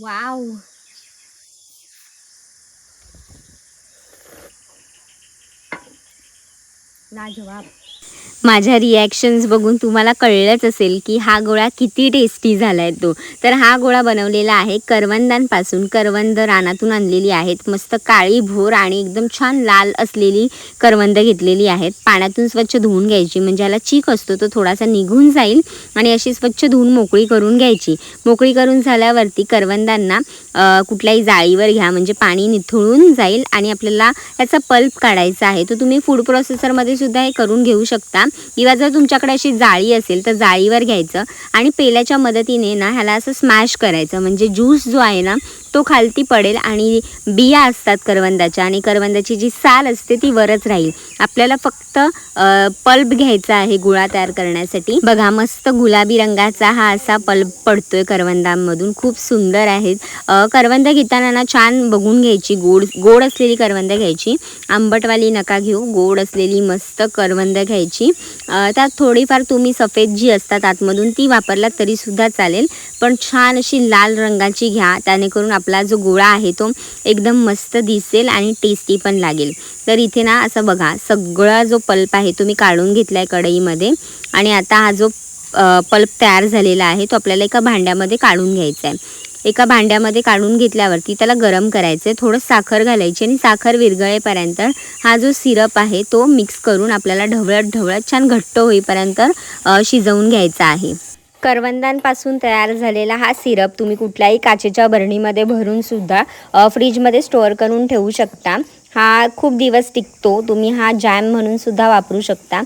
Wow. लाजवाब. माझ्या reactions बघून तुम्हाला कळलंच असेल की हा गोळा किती टेस्टी झाला आहे तो. तर हा गोळा बनवलेला आहे करवंदांपासून. करवंद रानातून आणलेली आहेत, मस्त काळी भोर आणि एकदम छान लाल असलेली करवंद घेतलेली आहेत. पाण्यातून स्वच्छ धुवून घ्यायची, म्हणजे याला चीक असतो तो थोडासा निघून जाईल. आणि अशी स्वच्छ धुवून मोकळी करून घ्यायची. मोकळी करून झाल्यावरती करवंदांना कुठल्याही जाळीवर घ्या, म्हणजे पाणी निथळून जाईल. आणि आपल्याला याचा पल्प काढायचा आहे. तो तुम्ही फूड प्रोसेसरमध्ये सुद्धा हे करून घेऊ शकता, किंवा जर तुमच्याकडे अशी जाळी असेल तर जाळीवर घ्यायचं आणि पेल्याच्या मदतीने ना ह्याला असं स्मॅश करायचं, म्हणजे ज्यूस जो आहे ना तो खालती पडेल आणि बिया असतात करवंदाच्या, आणि करवंदाची जी साल असते ती वरच राहील. आपल्याला फक्त पल्प घ्यायचा आहे गोळा तयार करण्यासाठी. बघा मस्त गुलाबी रंगाचा हा असा पल्प पडतोय करवंदांमधून, खूप सुंदर आहेत. करवंद घेताना ना छान बघून घ्यायची, गोड गोड असलेली करवंद घ्यायची, आंबटवाली नका घेऊ, गोड असलेली मस्त करवंद घ्यायची. त्यात थोडीफार तुम्ही सफेद जी असतात आतमधून ती वापरलात तरीसुद्धा चालेल, पण छान अशी लाल रंगाची घ्या, त्यानेकरून आपला जो गोळा आहे तो एकदम मस्त दिसेल आणि टेस्टी पण लागेल. तर इथे ना असं बघा सगळा जो पल्प आहे तो मी काढून घेतला आहे कढईमध्ये. आणि आता हा जो पल्प तयार झालेला आहे तो आपल्याला एका भांड्यामध्ये काढून घ्यायचा आहे. एका भांड्यामध्ये काढून घेतल्यावरती त्याला गरम करायचं आहे, थोडं साखर घालायची आणि साखर विरघळेपर्यंत हा जो सिरप आहे तो मिक्स करून आपल्याला ढवळत ढवळत छान घट्ट होईपर्यंत शिजवून घ्यायचा आहे. करवंदांपासून तयार झालेला हा सिरप तुम्ही कुठल्याही काचेच्या बरणीमध्ये भरून सुद्धा फ्रीजमध्ये स्टोअर करून ठेवू शकता. हा खूप दिवस टिकतो. तुम्ही हा जॅम म्हणून सुद्धा वापरू शकता.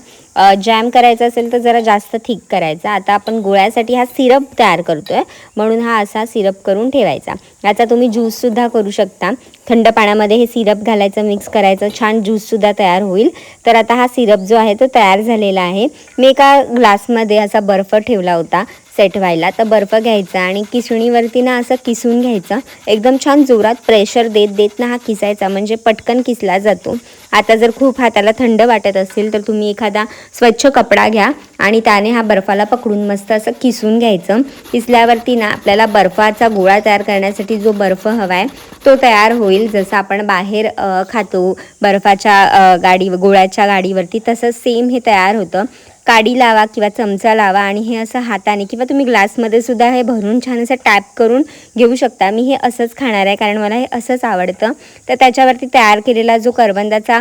जॅम करायचा असेल तर जरा जास्त थिक करायचा. आता आपण गोळ्यासाठी हा सिरप तयार करतोय, म्हणून हा असा सिरप करून ठेवायचा. याचा तुम्ही ज्यूससुद्धा करू शकता. थंड पाण्यामध्ये हे सिरप घालायचं, मिक्स करायचं, छान ज्यूससुद्धा तयार होईल. तर आता हा सिरप जो आहे तो तयार झालेला आहे. मी एका ग्लासमध्ये असा बर्फ ठेवला होता सेट व्हायला. तर बर्फ घ्यायचा आणि किसणीवरती ना असं किसून घ्यायचं. एकदम छान जोरात प्रेशर देत देत ना हा किसायचा, म्हणजे पटकन किसला जातो. आता जर खूप हाताला थंड वाटत असेल तर तुम्ही एखादा स्वच्छ कपडा घ्या आणि त्याने हा बर्फाला पकडून मस्त असं किसून घ्यायचं. किसल्यावरती ना आपल्याला बर्फाचा गोळा तयार करण्यासाठी जो बर्फ हवा आहे तो तयार होईल. जसं आपण बाहेर खातो बर्फाच्या गोळ्याच्या गाडीवरती, तसं सेम हे तयार होतं. काडी लावा किंवा चमचा लावा आणि हे असं हाताने किंवा तुम्ही ग्लासमध्ये सुद्धा हे भरून छान असं टॅप करून घेऊ शकता. मी हे असंच खाणार आहे कारण मला हे असंच आवडतं. तर त्याच्यावरती तयार केलेला जो करवंदाचा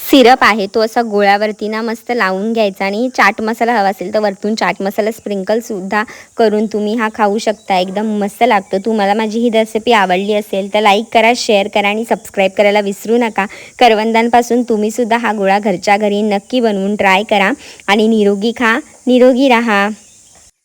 सिरप आहे तो असा गोळ्यावरती ना मस्त लावून घ्यायचा. आणि चाट मसाला हवा असेल तर वरतून चाट मसाला स्प्रिंकलसुद्धा करून तुम्ही हा खाऊ शकता. एकदम मस्त लागतो. तुम्हाला माझी ही रेसिपी आवडली असेल तर लाईक करा, शेअर करा आणि सबस्क्राईब करायला विसरू नका. करवंदांपासून तुम्हीसुद्धा हा गोळा घरच्या घरी नक्की बनवून ट्राय करा आणि निरोगी खा, निरोगी राहा.